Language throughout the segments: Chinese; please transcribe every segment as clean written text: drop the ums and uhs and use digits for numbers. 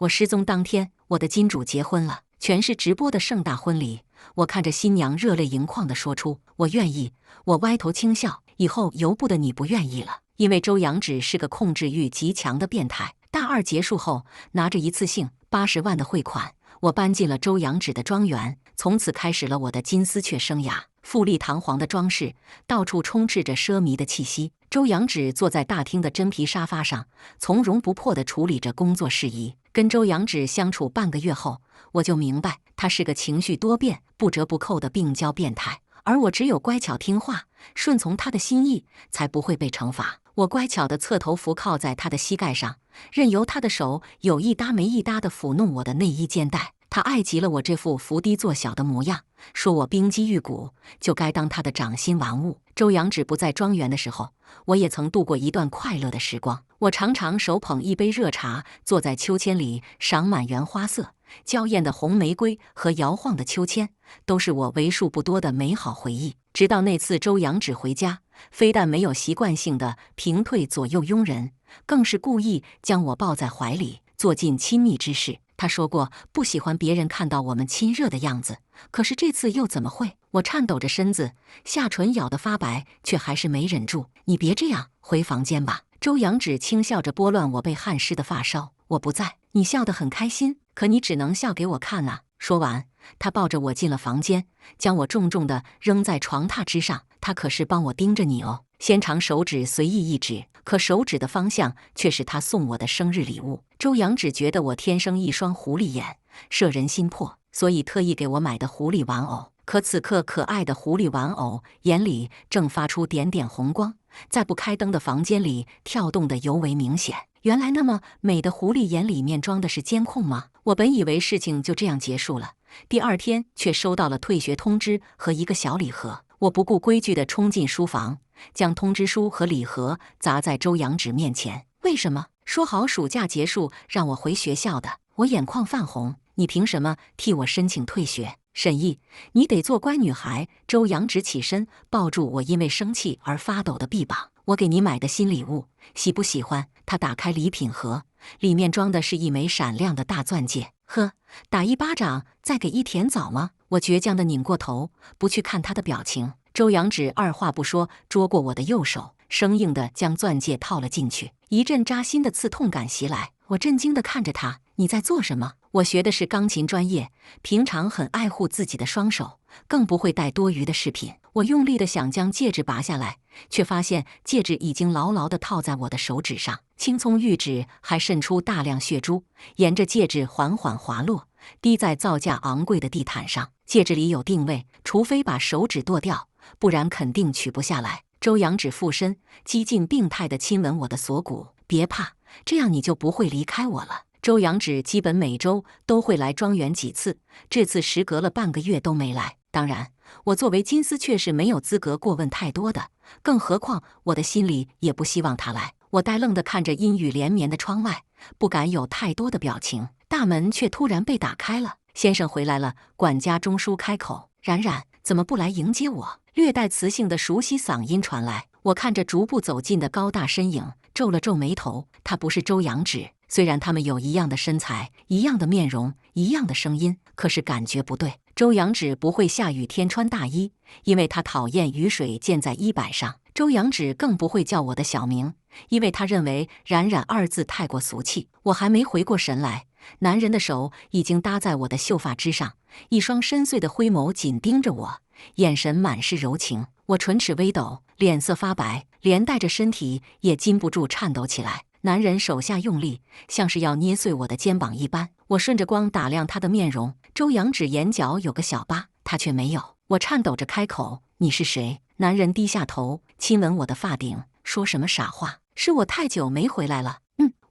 我失踪当天，我的金主结婚了，全是直播的盛大婚礼。我看着新娘热泪盈眶地说出：“我愿意。”我歪头轻笑，以后由不得你不愿意了。因为周阳芷是个控制欲极强的变态。大二结束后，拿着一次性80万的汇款，我搬进了周阳芷的庄园，从此开始了我的金丝雀生涯。富丽堂皇的装饰，到处充斥着奢靡的气息。周阳芷坐在大厅的真皮沙发上，从容不迫地处理着工作事宜。跟周阳芷相处半个月后，我就明白，她是个情绪多变、不折不扣的病娇变态。而我只有乖巧听话，顺从她的心意，才不会被惩罚。我乖巧地侧头伏靠在她的膝盖上，任由她的手有一搭没一搭地抚弄我的内衣肩带。她爱极了我这副伏低作小的模样，说我冰肌玉骨，就该当她的掌心玩物。周阳芷不在庄园的时候，我也曾度过一段快乐的时光。我常常手捧一杯热茶，坐在秋千里赏满园花色，娇艳的红玫瑰和摇晃的秋千，都是我为数不多的美好回忆。直到那次周阳芷回家，非但没有习惯性的平退左右拥人，更是故意将我抱在怀里，做尽亲密之事。他说过不喜欢别人看到我们亲热的样子，可是这次又怎么会？我颤抖着身子，下唇咬得发白，却还是没忍住。你别这样，回房间吧。周阳芷轻笑着拨乱我被汗湿的发梢。我不在，你笑得很开心，可你只能笑给我看啊。说完，他抱着我进了房间，将我重重地扔在床榻之上。他可是帮我盯着你哦。纤长手指随意一指，可手指的方向却是他送我的生日礼物。周阳芷觉得我天生一双狐狸眼，摄人心魄，所以特意给我买的狐狸玩偶。可此刻可爱的狐狸玩偶眼里正发出点点红光，在不开灯的房间里跳动得尤为明显。原来那么美的狐狸眼里面装的是监控吗？我本以为事情就这样结束了，第二天却收到了退学通知和一个小礼盒。我不顾规矩地冲进书房，将通知书和礼盒砸在周阳芷面前。为什么？说好暑假结束让我回学校的。我眼眶泛红，你凭什么替我申请退学？沈毅，你得做乖女孩。周阳芷起身抱住我因为生气而发抖的臂膀。我给你买的新礼物，喜不喜欢？他打开礼品盒，里面装的是一枚闪亮的大钻戒。呵，打一巴掌再给一甜枣吗？我倔强地拧过头，不去看他的表情。周阳芷二话不说，捉过我的右手，生硬地将钻戒套了进去。一阵扎心的刺痛感袭来，我震惊地看着他：“你在做什么？”我学的是钢琴专业，平常很爱护自己的双手，更不会带多余的饰品。我用力地想将戒指拔下来，却发现戒指已经牢牢地套在我的手指上，青葱玉指还渗出大量血珠，沿着戒指缓缓滑落，滴在造价昂贵的地毯上。戒指里有定位，除非把手指剁掉，不然肯定取不下来。周阳芷附身，激进病态地亲吻我的锁骨。别怕，这样你就不会离开我了。周阳芷基本每周都会来庄园几次，这次时隔了半个月都没来。当然，我作为金丝雀是没有资格过问太多的，更何况我的心里也不希望他来。我呆愣地看着阴雨连绵的窗外，不敢有太多的表情。大门却突然被打开了，先生回来了。管家钟书开口：“冉冉，怎么不来迎接我？”略带磁性的熟悉嗓音传来。我看着逐步走近的高大身影，皱了皱眉头。他不是周阳芷，虽然他们有一样的身材、一样的面容、一样的声音，可是感觉不对。周阳芷不会下雨天穿大衣，因为他讨厌雨水溅在衣摆上。周阳芷更不会叫我的小名，因为他认为冉冉二字太过俗气。我还没回过神来，男人的手已经搭在我的秀发之上，一双深邃的灰眸紧盯着我，眼神满是柔情。我唇齿微抖，脸色发白，连带着身体也禁不住颤抖起来。男人手下用力，像是要捏碎我的肩膀一般。我顺着光打量他的面容，周阳芷眼角有个小疤，他却没有。我颤抖着开口：“你是谁？”男人低下头，亲吻我的发顶，说什么傻话？是我太久没回来了。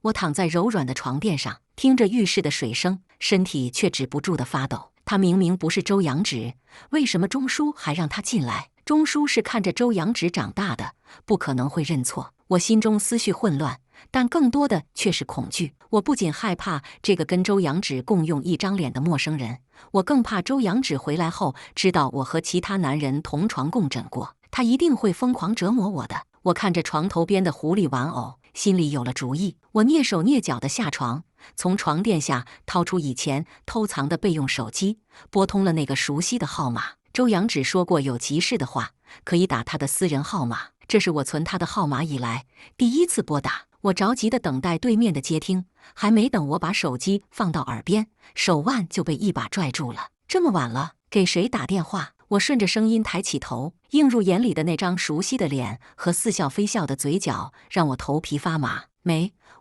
我躺在柔软的床垫上，听着浴室的水声，身体却止不住的发抖。他明明不是周阳芷，为什么钟书还让他进来？钟书是看着周阳芷长大的，不可能会认错。我心中思绪混乱，但更多的却是恐惧。我不仅害怕这个跟周阳芷共用一张脸的陌生人，我更怕周阳芷回来后知道我和其他男人同床共枕过，他一定会疯狂折磨我的。我看着床头边的狐狸玩偶，心里有了主意。我蹑手蹑脚地下床，从床垫下掏出以前偷藏的备用手机，拨通了那个熟悉的号码。周扬只说过有急事的话，可以打他的私人号码，这是我存他的号码以来第一次拨打。我着急地等待对面的接听，还没等我把手机放到耳边，手腕就被一把拽住了。这么晚了，给谁打电话？我顺着声音抬起头，映入眼里的那张熟悉的脸和似笑非笑的嘴角让我头皮发麻。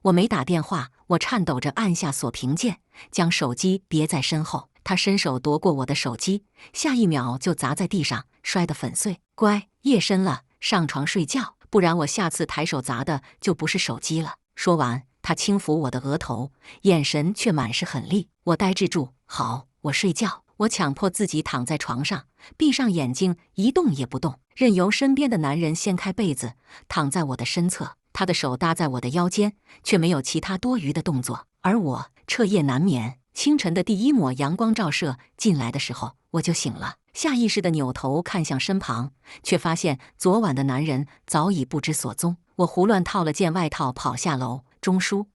我没打电话。我颤抖着按下锁屏键，将手机别在身后。他伸手夺过我的手机，下一秒就砸在地上，摔得粉碎。乖，夜深了，上床睡觉，不然我下次抬手砸的就不是手机了。说完，他轻抚我的额头，眼神却满是狠厉。我呆滞住，好，我睡觉。我强迫自己躺在床上，闭上眼睛，一动也不动，任由身边的男人掀开被子，躺在我的身侧。他的手搭在我的腰间，却没有其他多余的动作。而我彻夜难眠，清晨的第一抹阳光照射进来的时候，我就醒了。下意识地扭头看向身旁，却发现昨晚的男人早已不知所踪。我胡乱套了件外套，跑下楼。钟叔，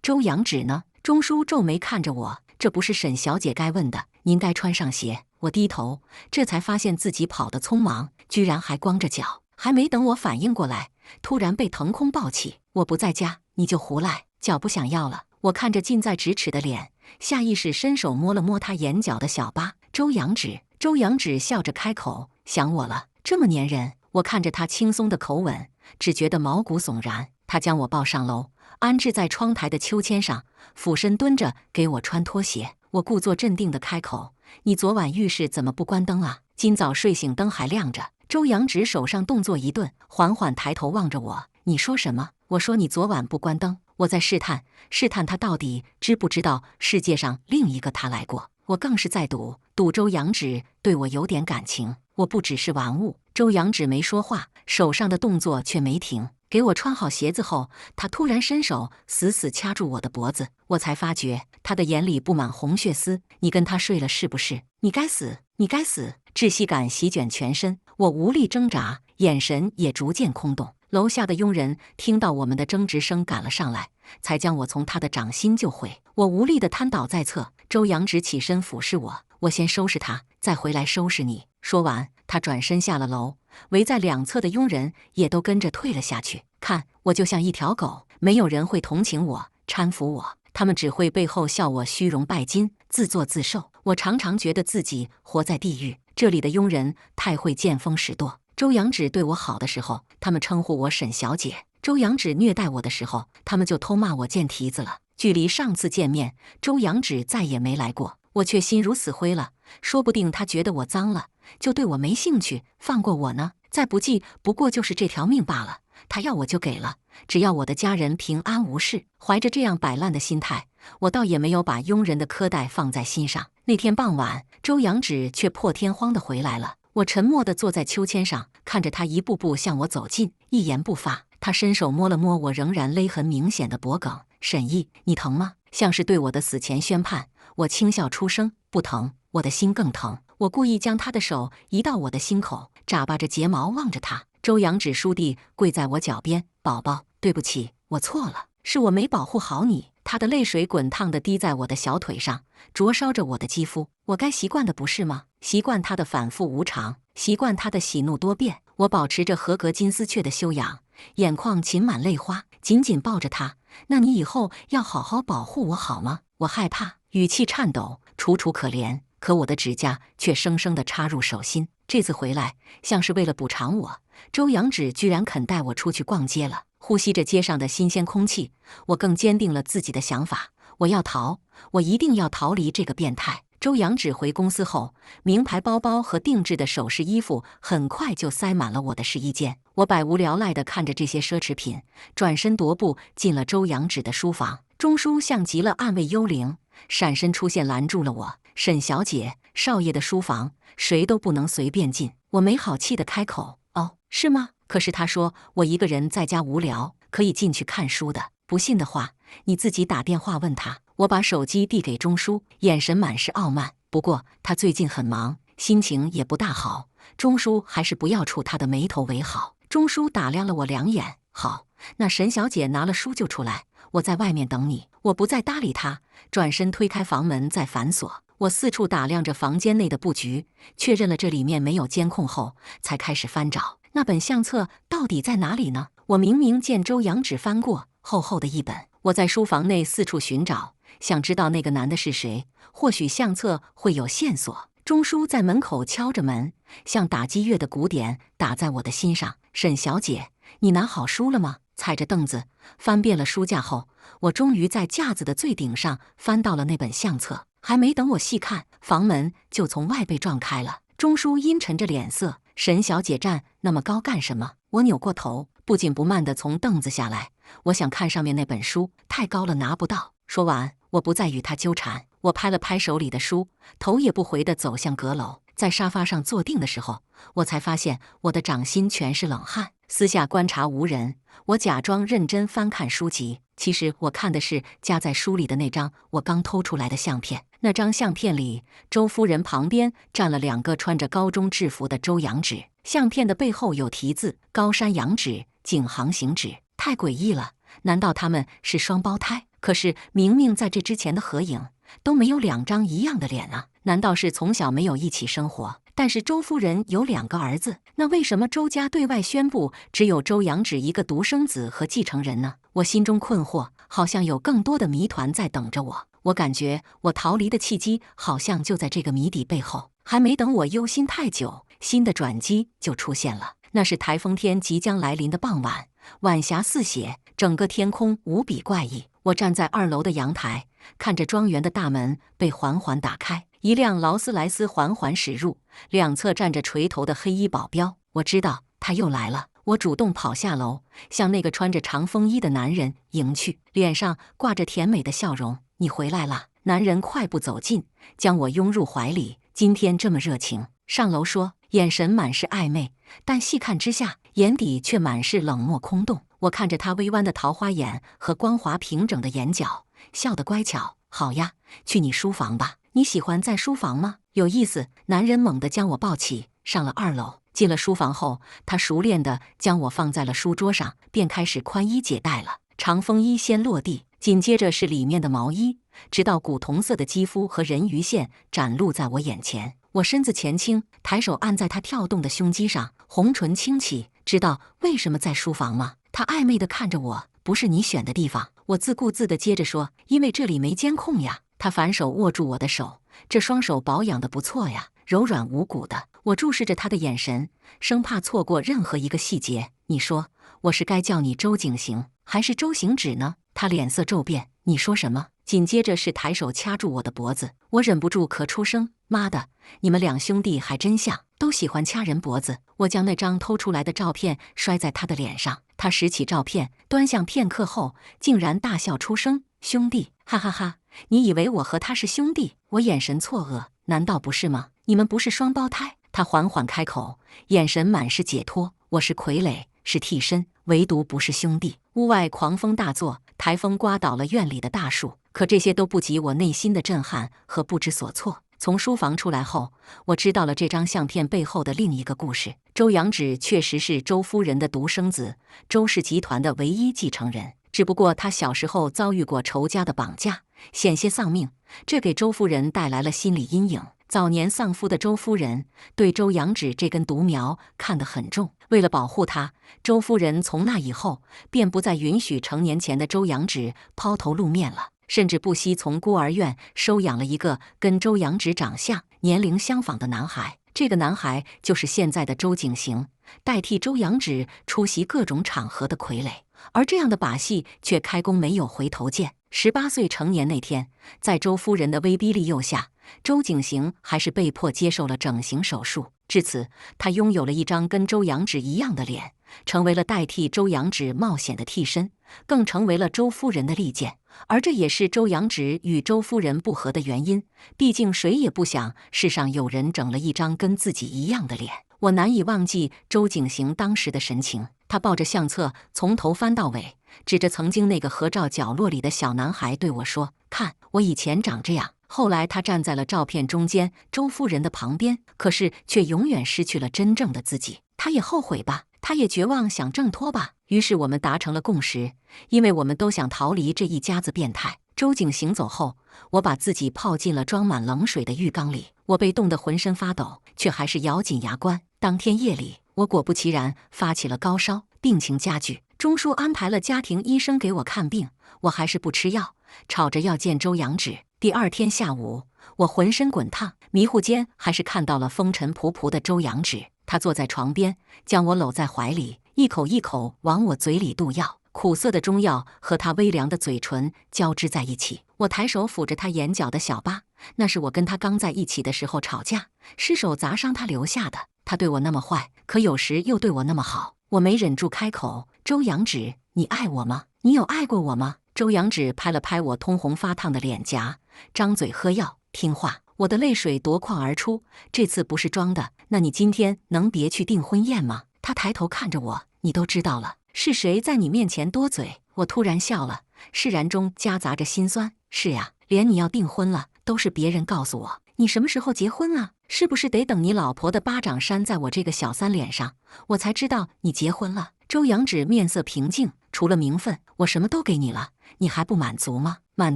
周扬芷呢？钟叔皱眉看着我，这不是沈小姐该问的，您该穿上鞋。我低头，这才发现自己跑得匆忙，居然还光着脚。还没等我反应过来，突然被腾空抱起。我不在家，你就胡来，脚不想要了。我看着近在咫尺的脸，下意识伸手摸了摸他眼角的小疤。周扬芷笑着开口，想我了，这么粘人。我看着他轻松的口吻，只觉得毛骨悚然。他将我抱上楼，安置在窗台的秋千上，俯身蹲着给我穿拖鞋。我故作镇定地开口，你昨晚浴室怎么不关灯啊？今早睡醒灯还亮着。周扬芷手上动作一顿，缓缓抬头望着我，你说什么？我说你昨晚不关灯。我在试探他到底知不知道世界上另一个他来过。我更是在赌周扬芷对我有点感情，我不只是玩物。周扬芷没说话，手上的动作却没停。给我穿好鞋子后，他突然伸手死死掐住我的脖子，我才发觉他的眼里布满红血丝。你跟他睡了是不是？你该死，你该死！窒息感席卷全身，我无力挣扎，眼神也逐渐空洞。楼下的佣人听到我们的争执声赶了上来，才将我从他的掌心救回。我无力地瘫倒在侧，周扬芷起身俯视我，我先收拾他，再回来收拾你。说完，他转身下了楼，围在两侧的佣人也都跟着退了下去。看，我就像一条狗，没有人会同情我，搀扶我，他们只会背后笑我虚荣拜金，自作自受。我常常觉得自己活在地狱，这里的佣人太会见风使舵。周扬芷对我好的时候，他们称呼我沈小姐；周扬芷虐待我的时候，他们就偷骂我贱蹄子了。距离上次见面，周扬芷再也没来过，我却心如死灰了。说不定他觉得我脏了，就对我没兴趣，放过我呢。再不济，不过就是这条命罢了。他要我就给了，只要我的家人平安无事。怀着这样摆烂的心态，我倒也没有把佣人的苛待放在心上。那天傍晚，周扬芷却破天荒地回来了。我沉默地坐在秋千上，看着他一步步向我走近，一言不发。他伸手摸了摸我仍然勒痕明显的脖颈，沈毅，你疼吗？像是对我的死前宣判。我轻笑出声，不疼，我的心更疼。我故意将他的手移到我的心口，眨巴着睫毛望着他。周扬芷倏地跪在我脚边，宝宝，对不起，我错了，是我没保护好你。他的泪水滚烫地滴在我的小腿上，灼烧着我的肌肤。我该习惯的不是吗？习惯他的反复无常，习惯他的喜怒多变。我保持着合格金丝雀的修养，眼眶噙满泪花，紧紧抱着他。那你以后要好好保护我好吗？我害怕，语气颤抖，楚楚可怜。可我的指甲却生生地插入手心。这次回来，像是为了补偿我，周扬芷居然肯带我出去逛街了。呼吸着街上的新鲜空气，我更坚定了自己的想法。我要逃，我一定要逃离这个变态。周扬芷回公司后，名牌包包和定制的首饰衣服很快就塞满了我的试衣间。我百无聊赖地看着这些奢侈品，转身踱步进了周扬芷的书房。钟叔像极了暗卫幽灵，闪身出现拦住了我。沈小姐，少爷的书房谁都不能随便进。我没好气地开口，哦，是吗？可是他说我一个人在家无聊，可以进去看书的。不信的话，你自己打电话问他。我把手机递给钟叔，眼神满是傲慢。不过他最近很忙，心情也不大好，钟叔还是不要触他的眉头为好。钟叔打量了我两眼，好，那沈小姐拿了书就出来，我在外面等你。我不再搭理他，转身推开房门再反锁。我四处打量着房间内的布局，确认了这里面没有监控后，才开始翻找。那本相册到底在哪里呢？我明明见周扬纸翻过，厚厚的一本。我在书房内四处寻找，想知道那个男的是谁，或许相册会有线索。钟叔在门口敲着门，像打击乐的鼓点打在我的心上。沈小姐，你拿好书了吗？踩着凳子翻遍了书架后，我终于在架子的最顶上翻到了那本相册。还没等我细看，房门就从外被撞开了。钟叔阴沉着脸色：“沈小姐站那么高干什么？”我扭过头，不紧不慢地从凳子下来。我想看上面那本书，太高了拿不到。说完，我不再与他纠缠。我拍了拍手里的书，头也不回地走向阁楼。在沙发上坐定的时候，我才发现我的掌心全是冷汗。私下观察无人，我假装认真翻看书籍。其实我看的是夹在书里的那张我刚偷出来的相片。那张相片里，周夫人旁边站了2个穿着高中制服的周扬纸。相片的背后有题字：高山仰止，景行行止。太诡异了，难道他们是双胞胎？可是明明在这之前的合影都没有2张一样的脸啊！难道是从小没有一起生活？但是周夫人有2个儿子，那为什么周家对外宣布只有周扬纸一个独生子和继承人呢？我心中困惑，好像有更多的谜团在等着我。我感觉我逃离的契机好像就在这个谜底背后。还没等我忧心太久，新的转机就出现了。那是台风天即将来临的傍晚，晚霞似血，整个天空无比怪异。我站在2楼的阳台，看着庄园的大门被缓缓打开，一辆劳斯莱斯缓缓驶入，两侧站着垂头的黑衣保镖。我知道他又来了。我主动跑下楼，向那个穿着长风衣的男人迎去，脸上挂着甜美的笑容。你回来了。男人快步走近，将我拥入怀里。今天这么热情。上楼说，眼神满是暧昧，但细看之下，眼底却满是冷漠空洞。我看着他微弯的桃花眼和光滑平整的眼角，笑得乖巧。好呀，去你书房吧。你喜欢在书房吗？有意思。男人猛地将我抱起，上了2楼。进了书房后，他熟练地将我放在了书桌上，便开始宽衣解带了。长风衣先落地，紧接着是里面的毛衣，直到古铜色的肌肤和人鱼线展露在我眼前。我身子前倾，抬手按在他跳动的胸肌上，红唇轻启。知道为什么在书房吗？他暧昧地看着我。不是你选的地方。我自顾自地接着说，因为这里没监控呀。他反手握住我的手，这双手保养得不错呀，柔软无骨的。我注视着他的眼神，生怕错过任何一个细节。你说，我是该叫你周景行还是周行止呢？他脸色骤变。你说什么？紧接着是抬手掐住我的脖子。我忍不住咳出声。妈的，你们2兄弟还真像，都喜欢掐人脖子。我将那张偷出来的照片摔在他的脸上。他拾起照片，端详片刻后，竟然大笑出声。兄弟，哈哈哈！你以为我和他是兄弟？我眼神错愕。难道不是吗？你们不是双胞胎？他缓缓开口，眼神满是解脱。我是傀儡，是替身，唯独不是兄弟。屋外狂风大作，台风刮倒了院里的大树，可这些都不及我内心的震撼和不知所措。从书房出来后，我知道了这张相片背后的另一个故事。周扬止确实是周夫人的独生子，周氏集团的唯一继承人。只不过他小时候遭遇过仇家的绑架，险些丧命，这给周夫人带来了心理阴影。早年丧夫的周夫人对周扬止这根独苗看得很重，为了保护他，周夫人从那以后便不再允许成年前的周扬止抛头露面了，甚至不惜从孤儿院收养了一个跟周扬止长相、年龄相仿的男孩。这个男孩就是现在的周景行，代替周扬止出席各种场合的傀儡。而这样的把戏却开弓没有回头箭。18岁成年那天，在周夫人的威逼利诱下，周景行还是被迫接受了整形手术。至此，他拥有了一张跟周扬止一样的脸，成为了代替周扬止冒险的替身，更成为了周夫人的利剑。而这也是周扬止与周夫人不和的原因，毕竟谁也不想世上有人整了一张跟自己一样的脸。我难以忘记周景行当时的神情，他抱着相册从头翻到尾，指着曾经那个合照角落里的小男孩对我说，看，我以前长这样。后来他站在了照片中间，周夫人的旁边，可是却永远失去了真正的自己。他也后悔吧，他也绝望想挣脱吧。于是我们达成了共识，因为我们都想逃离这一家子变态。周景行走后，我把自己泡进了装满冷水的浴缸里，我被冻得浑身发抖，却还是咬紧牙关。当天夜里，我果不其然发起了高烧，病情加剧。钟叔安排了家庭医生给我看病，我还是不吃药，吵着要见周阳芷。第二天下午，我浑身滚烫，迷糊间还是看到了风尘仆仆的周阳芷。他坐在床边，将我搂在怀里，一口一口往我嘴里渡药。苦涩的中药和他微凉的嘴唇交织在一起，我抬手抚着他眼角的小疤，那是我跟他刚在一起的时候吵架，失手砸伤他留下的。他对我那么坏，可有时又对我那么好，我没忍住开口：“周阳芷，你爱我吗？你有爱过我吗？”周阳芷拍了拍我通红发烫的脸颊，张嘴喝药，听话。我的泪水夺眶而出，这次不是装的。那你今天能别去订婚宴吗？他抬头看着我，你都知道了。是谁在你面前多嘴？我突然笑了，释然中夹杂着心酸。是呀，连你要订婚了，都是别人告诉我。你什么时候结婚啊？是不是得等你老婆的巴掌扇在我这个小三脸上，我才知道你结婚了？周阳芷面色平静，除了名分，我什么都给你了，你还不满足吗？满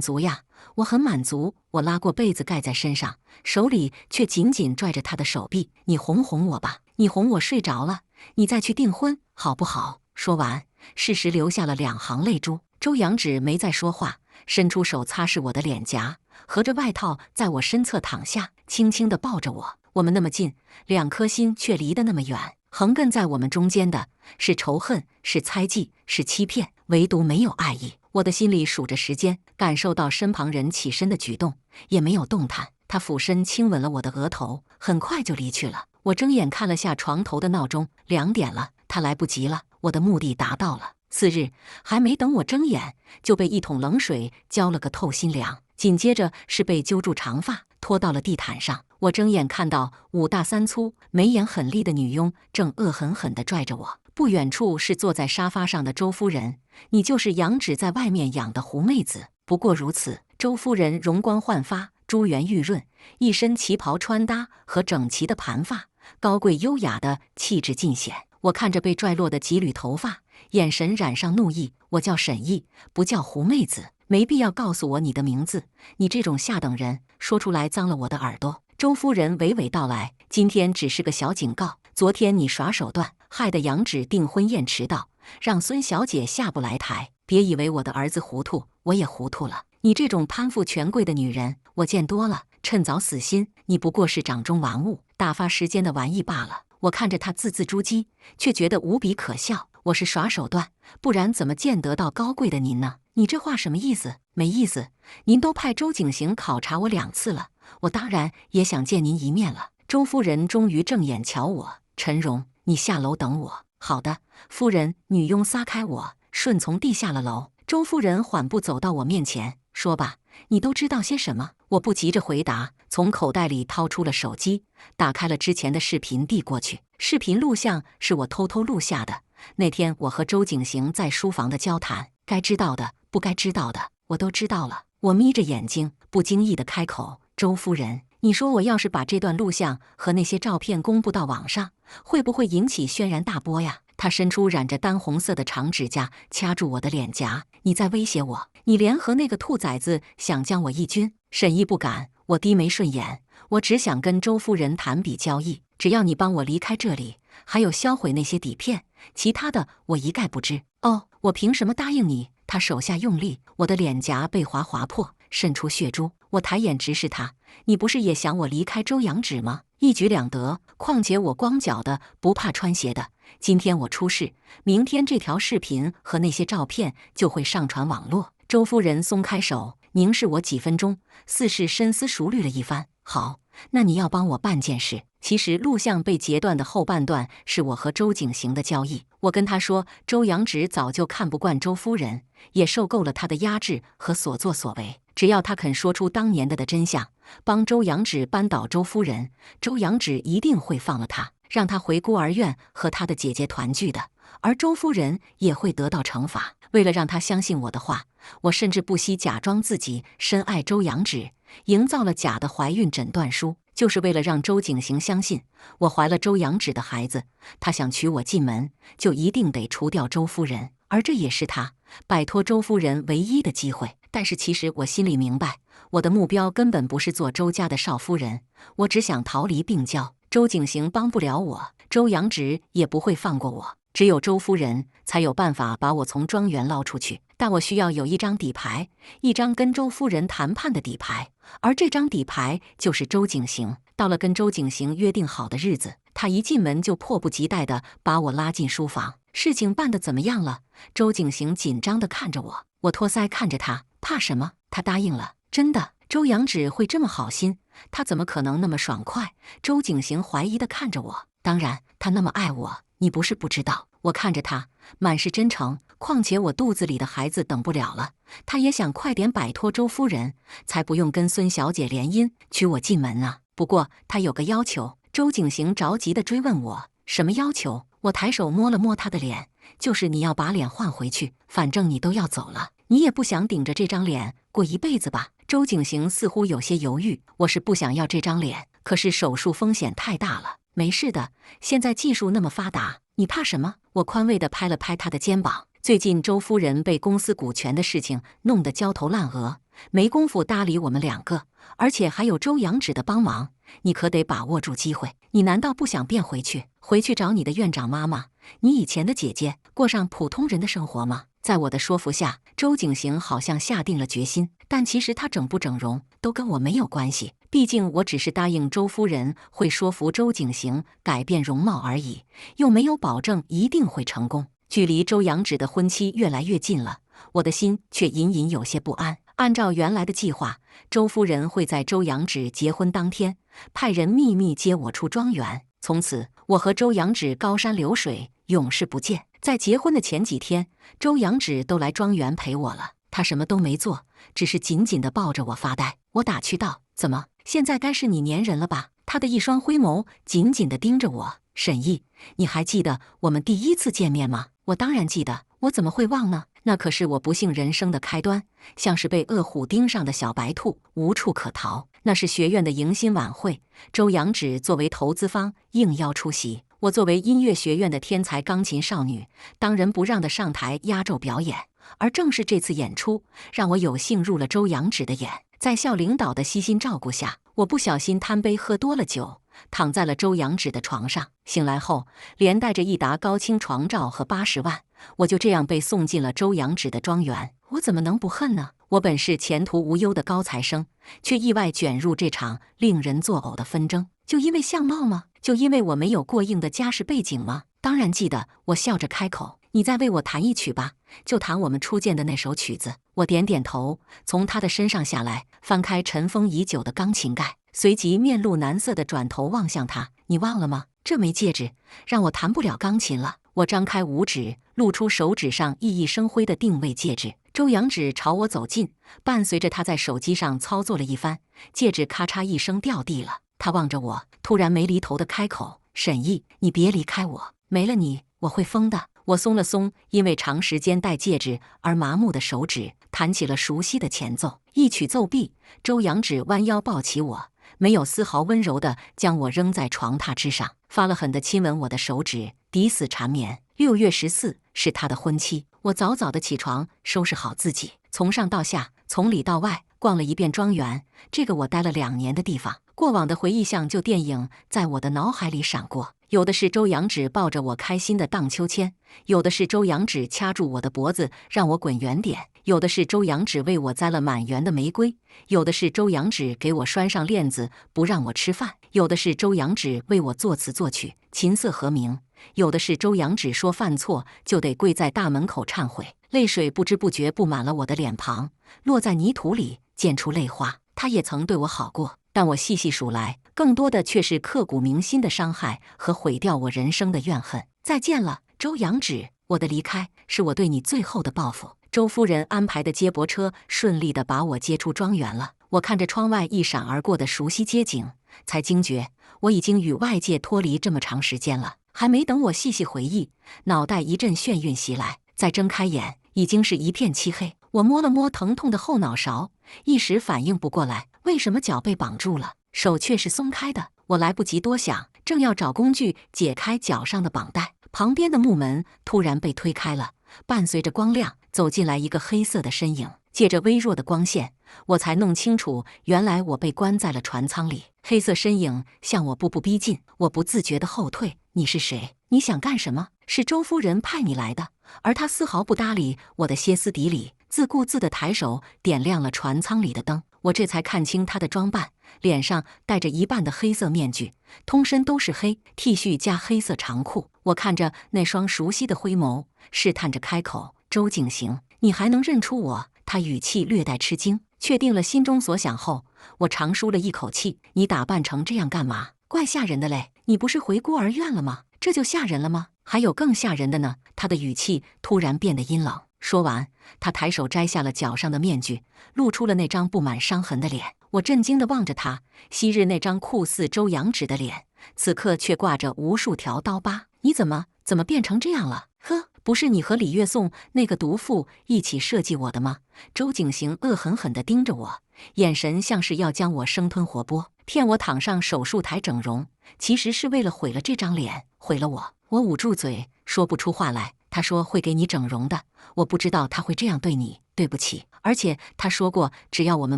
足呀，我很满足。我拉过被子盖在身上，手里却紧紧拽着他的手臂。你哄哄我吧，你哄我睡着了，你再去订婚，好不好？说完，适时流下了2行泪珠。周阳芷没再说话，伸出手擦拭我的脸颊，合着外套在我身侧躺下，轻轻地抱着我。我们那么近，2颗心却离得那么远。横亘在我们中间的是仇恨，是猜忌，是欺骗，唯独没有爱意。我的心里数着时间，感受到身旁人起身的举动，也没有动弹。他俯身亲吻了我的额头，很快就离去了。我睁眼看了下床头的闹钟，2点了，他来不及了。我的目的达到了。次日，还没等我睁眼，就被一桶冷水浇了个透心凉，紧接着是被揪住长发拖到了地毯上。我睁眼看到5大3粗、眉眼狠厉的女佣正恶狠狠地拽着我。不远处是坐在沙发上的周夫人，你就是杨芷在外面养的狐妹子，不过如此。周夫人容光焕发，珠圆玉润，一身旗袍穿搭和整齐的盘发，高贵优雅的气质尽显。我看着被拽落的几缕头发，眼神染上怒意。我叫沈毅，不叫狐妹子，没必要告诉我你的名字。你这种下等人，说出来脏了我的耳朵。周夫人娓娓道来，今天只是个小警告。昨天你耍手段，害得杨芷订婚宴迟到，让孙小姐下不来台。别以为我的儿子糊涂，我也糊涂了。你这种攀附权贵的女人，我见多了，趁早死心。你不过是掌中玩物，打发时间的玩意罢了。我看着他字字珠玑，却觉得无比可笑。我是耍手段，不然怎么见得到高贵的您呢？你这话什么意思？没意思。您都派周景行考察我2次了，我当然也想见您一面了。周夫人终于正眼瞧我，陈荣，你下楼等我。好的，夫人。女佣撒开我，顺从地下了楼。周夫人缓步走到我面前，说吧，你都知道些什么？我不急着回答，从口袋里掏出了手机，打开了之前的视频递过去。视频录像是我偷偷录下的，那天我和周景行在书房的交谈，该知道的，不该知道的，我都知道了。我眯着眼睛，不经意地开口：周夫人，你说我要是把这段录像和那些照片公布到网上，会不会引起轩然大波呀？他伸出染着丹红色的长指甲，掐住我的脸颊。你在威胁我？你联合那个兔崽子想将我一军？沈毅不敢。我低眉顺眼，我只想跟周夫人谈笔交易，只要你帮我离开这里，还有销毁那些底片，其他的我一概不知。哦，我凭什么答应你？他手下用力，我的脸颊被划破，渗出血珠。我抬眼直视他，你不是也想我离开周阳芷吗？一举两得，况且我光脚的，不怕穿鞋的。今天我出事，明天这条视频和那些照片就会上传网络。周夫人松开手，凝视我几分钟，似是深思熟虑了一番。好，那你要帮我办件事。其实录像被截断的后半段是我和周景行的交易。我跟他说，周阳芷早就看不惯周夫人，也受够了他的压制和所作所为。只要他肯说出当年的真相，帮周阳芷扳倒周夫人，周阳芷一定会放了他，让他回孤儿院和他的姐姐团聚的。而周夫人也会得到惩罚。为了让他相信我的话，我甚至不惜假装自己深爱周阳芷，营造了假的怀孕诊断书，就是为了让周景行相信我怀了周阳芷的孩子。他想娶我进门，就一定得除掉周夫人，而这也是他摆脱周夫人唯一的机会。但是其实我心里明白，我的目标根本不是做周家的少夫人，我只想逃离病娇。周景行帮不了我，周阳芷也不会放过我，只有周夫人才有办法把我从庄园捞出去。但我需要有一张底牌，一张跟周夫人谈判的底牌，而这张底牌就是周景行。到了跟周景行约定好的日子，他一进门就迫不及待地把我拉进书房。事情办得怎么样了？周景行紧张地看着我，我托腮看着他，怕什么？他答应了。真的？周阳芷会这么好心？他怎么可能那么爽快？周景行怀疑地看着我。当然，他那么爱我，你不是不知道。我看着他，满是真诚。况且我肚子里的孩子等不了了，他也想快点摆脱周夫人，才不用跟孙小姐联姻，娶我进门啊。不过他有个要求。周景行着急地追问我，什么要求？我抬手摸了摸他的脸，就是你要把脸换回去，反正你都要走了，你也不想顶着这张脸过一辈子吧？周景行似乎有些犹豫，我是不想要这张脸，可是手术风险太大了。没事的，现在技术那么发达，你怕什么？我宽慰地拍了拍他的肩膀。最近周夫人被公司股权的事情弄得焦头烂额，没工夫搭理我们两个，而且还有周阳芷的帮忙，你可得把握住机会。你难道不想变回去找你的院长妈妈，你以前的姐姐，过上普通人的生活吗？在我的说服下，周景行好像下定了决心，但其实他整不整容都跟我没有关系，毕竟我只是答应周夫人会说服周景行改变容貌而已，又没有保证一定会成功。距离周阳芷的婚期越来越近了，我的心却隐隐有些不安。按照原来的计划，周夫人会在周阳芷结婚当天派人秘密接我出庄园，从此我和周阳芷高山流水，永世不见。在结婚的前几天，周阳芷都来庄园陪我了，她什么都没做，只是紧紧地抱着我发呆。我打趣道：“怎么，现在该是你粘人了吧？”她的一双灰眸紧紧地盯着我。沈毅，你还记得我们第一次见面吗？我当然记得，我怎么会忘呢？那可是我不幸人生的开端，像是被恶虎盯上的小白兔，无处可逃。那是学院的迎新晚会，周阳芷作为投资方应邀出席，我作为音乐学院的天才钢琴少女，当仁不让地上台压轴表演。而正是这次演出，让我有幸入了周阳芷的眼。在校领导的悉心照顾下，我不小心贪杯喝多了酒，躺在了周阳芷的床上。醒来后，连带着一沓高清床照和80万，我就这样被送进了周阳芷的庄园。我怎么能不恨呢？我本是前途无忧的高材生，却意外卷入这场令人作呕的纷争。就因为相貌吗？就因为我没有过硬的家世背景吗？当然记得，我笑着开口：“你再为我弹一曲吧，就弹我们初见的那首曲子。”我点点头，从他的身上下来，翻开尘封已久的钢琴盖，随即面露难色地转头望向他：“你忘了吗？这枚戒指让我弹不了钢琴了。”我张开五指，露出手指上熠熠生辉的定位戒指。周阳芷朝我走近，伴随着他在手机上操作了一番，戒指咔嚓一声掉地了。他望着我，突然没厘头地开口：“沈毅，你别离开我，没了你我会疯的。”我松了松因为长时间戴戒指而麻木的手指，弹起了熟悉的前奏。一曲奏毕，周阳芷弯腰抱起我，没有丝毫温柔地将我扔在床榻之上，发了狠地亲吻我的手指，抵死缠绵。6月14是他的婚期，我早早地起床，收拾好自己，从上到下，从里到外逛了一遍庄园。这个我待了2年的地方，过往的回忆像旧电影在我的脑海里闪过。有的是周阳芷抱着我开心的荡秋千，有的是周阳芷掐住我的脖子让我滚远点，有的是周阳芷为我栽了满园的玫瑰，有的是周阳芷给我拴上链子不让我吃饭，有的是周阳芷为我作词作曲，琴瑟和鸣，有的是周阳芷说犯错就得跪在大门口忏悔。泪水不知不觉布满了我的脸庞，落在泥土里溅出泪花。他也曾对我好过，但我细细数来，更多的却是刻骨铭心的伤害和毁掉我人生的怨恨。再见了，周阳芷，我的离开是我对你最后的报复。周夫人安排的接驳车顺利地把我接出庄园了。我看着窗外一闪而过的熟悉街景，才惊觉我已经与外界脱离这么长时间了。还没等我细细回忆，脑袋一阵眩晕袭来，再睁开眼，已经是一片漆黑。我摸了摸疼痛的后脑勺，一时反应不过来，为什么脚被绑住了，手却是松开的。我来不及多想，正要找工具解开脚上的绑带，旁边的木门突然被推开了，伴随着光亮，走进来一个黑色的身影。借着微弱的光线，我才弄清楚，原来我被关在了船舱里。黑色身影向我步步逼近，我不自觉地后退。你是谁？你想干什么？是周夫人派你来的。而他丝毫不搭理我的歇斯底里，自顾自地抬手点亮了船舱里的灯。我这才看清他的装扮，脸上戴着一半的黑色面具，通身都是黑 T 恤加黑色长裤。我看着那双熟悉的灰眸，试探着开口：“周景行，你还能认出我？”他语气略带吃惊。确定了心中所想后，我长舒了一口气。你打扮成这样干嘛？怪吓人的嘞！你不是回孤儿院了吗？这就吓人了吗？还有更吓人的呢！他的语气突然变得阴冷。说完，他抬手摘下了脚上的面具，露出了那张布满伤痕的脸。我震惊地望着他，昔日那张酷似周扬芷的脸，此刻却挂着无数条刀疤。你怎么变成这样了？呵，不是你和李月颂那个毒妇一起设计我的吗？周景行恶狠狠地盯着我，眼神像是要将我生吞活剥，骗我躺上手术台整容，其实是为了毁了这张脸，毁了我。我捂住嘴，说不出话来。他说会给你整容的，我不知道他会这样对你，对不起。而且他说过，只要我们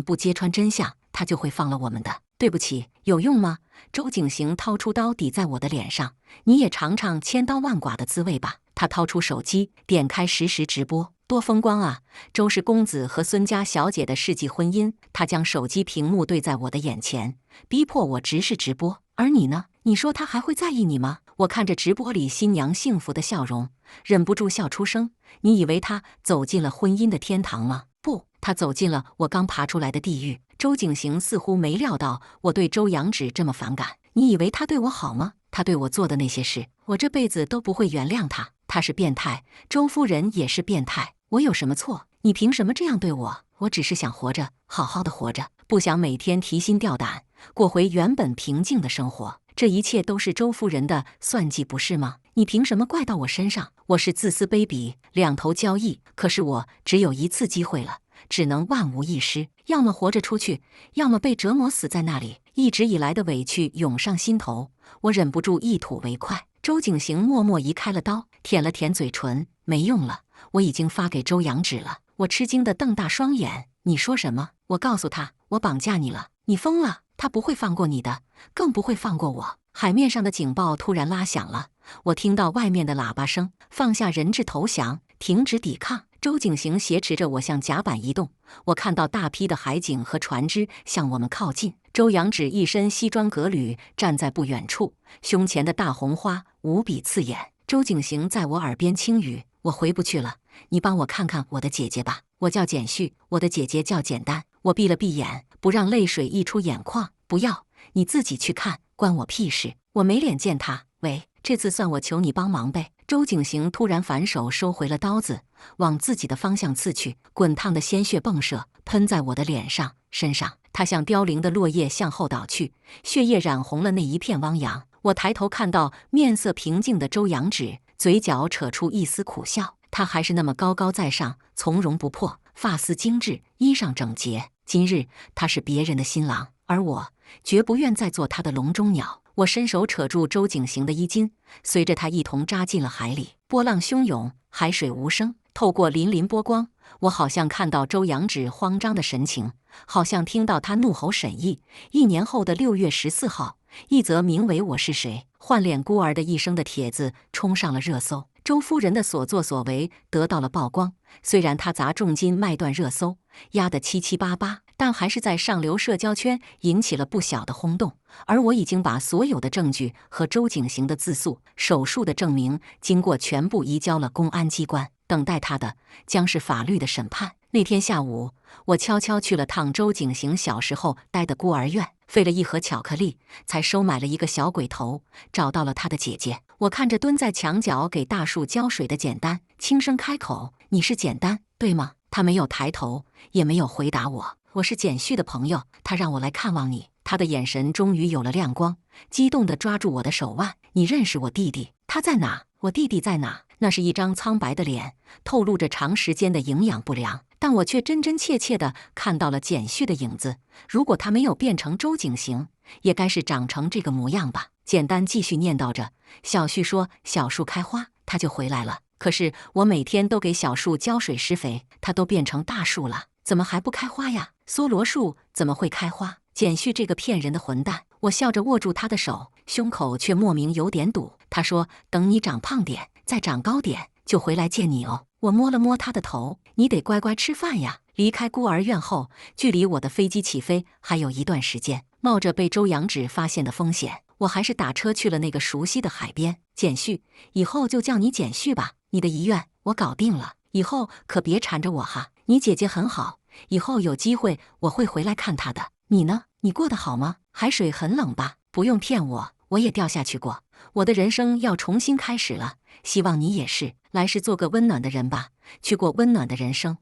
不揭穿真相，他就会放了我们的。对不起，有用吗？周景行掏出刀抵在我的脸上，你也尝尝千刀万剐的滋味吧。他掏出手机，点开实时直播，多风光啊！周氏公子和孙家小姐的世纪婚姻。他将手机屏幕对在我的眼前，逼迫我直视直播。而你呢？你说他还会在意你吗？我看着直播里新娘幸福的笑容，忍不住笑出声。你以为他走进了婚姻的天堂吗？不，他走进了我刚爬出来的地狱。周景行似乎没料到我对周扬芷这么反感。你以为他对我好吗？他对我做的那些事，我这辈子都不会原谅他。他是变态，周夫人也是变态。我有什么错？你凭什么这样对我？我只是想活着，好好的活着，不想每天提心吊胆，过回原本平静的生活。这一切都是周夫人的算计，不是吗？你凭什么怪到我身上？我是自私卑鄙，两头交易。可是我只有一次机会了，只能万无一失，要么活着出去，要么被折磨死在那里。一直以来的委屈涌上心头，我忍不住一吐为快。周景行默默移开了刀，舔了舔嘴唇，没用了，我已经发给周扬芷了。我吃惊地瞪大双眼，你说什么？我告诉他，我绑架你了。你疯了，他不会放过你的，更不会放过我。海面上的警报突然拉响了，我听到外面的喇叭声，放下人质投降，停止抵抗。周景行挟持着我向甲板移动，我看到大批的海警和船只向我们靠近。周扬芷一身西装革履站在不远处，胸前的大红花无比刺眼。周景行在我耳边轻语：我回不去了，你帮我看看我的姐姐吧。我叫简旭，我的姐姐叫简单。我闭了闭眼，不让泪水溢出眼眶。不要，你自己去看，关我屁事。我没脸见他。喂，这次算我求你帮忙呗。周景行突然反手收回了刀子，往自己的方向刺去，滚烫的鲜血迸射，喷在我的脸上、身上。他像凋零的落叶向后倒去，血液染红了那一片汪洋。我抬头看到面色平静的周扬芷，嘴角扯出一丝苦笑。她还是那么高高在上，从容不迫，发丝精致，衣裳整洁。今日她是别人的新郎，而我绝不愿再做她的笼中鸟。我伸手扯住周景行的衣襟，随着他一同扎进了海里。波浪汹涌，海水无声，透过粼粼波光，我好像看到周扬芷慌张的神情，好像听到他怒吼审议。1年后的6月14号，一则名为"我是谁，换脸孤儿的一生"的帖子冲上了热搜。周夫人的所作所为得到了曝光，虽然她砸重金卖断热搜，压得七七八八，但还是在上流社交圈引起了不小的轰动。而我已经把所有的证据和周景行的自诉、手术的证明经过全部移交了公安机关，等待他的将是法律的审判。那天下午，我悄悄去了趟周景行小时候待的孤儿院，费了一盒巧克力，才收买了一个小鬼头，找到了他的姐姐。我看着蹲在墙角给大树浇水的简单，轻声开口：你是简单，对吗？他没有抬头，也没有回答我。我是简旭的朋友，他让我来看望你。他的眼神终于有了亮光，激动地抓住我的手腕。你认识我弟弟？他在哪？我弟弟在哪？那是一张苍白的脸，透露着长时间的营养不良，但我却真真切切地看到了简旭的影子。如果他没有变成周景行，也该是长成这个模样吧。简单继续念叨着。小旭说小树开花，他就回来了。可是我每天都给小树浇水施肥，它都变成大树了。怎么还不开花呀？梭罗树怎么会开花？简旭这个骗人的混蛋！我笑着握住他的手，胸口却莫名有点堵。他说：“等你长胖点，再长高点，就回来见你哦。”我摸了摸他的头，你得乖乖吃饭呀。离开孤儿院后，距离我的飞机起飞还有一段时间，冒着被周扬芷发现的风险，我还是打车去了那个熟悉的海边。简旭，以后就叫你简旭吧。你的遗愿我搞定了，以后可别缠着我哈。你姐姐很好，以后有机会我会回来看她的。你呢？你过得好吗？海水很冷吧？不用骗我，我也掉下去过。我的人生要重新开始了，希望你也是。来世做个温暖的人吧，去过温暖的人生。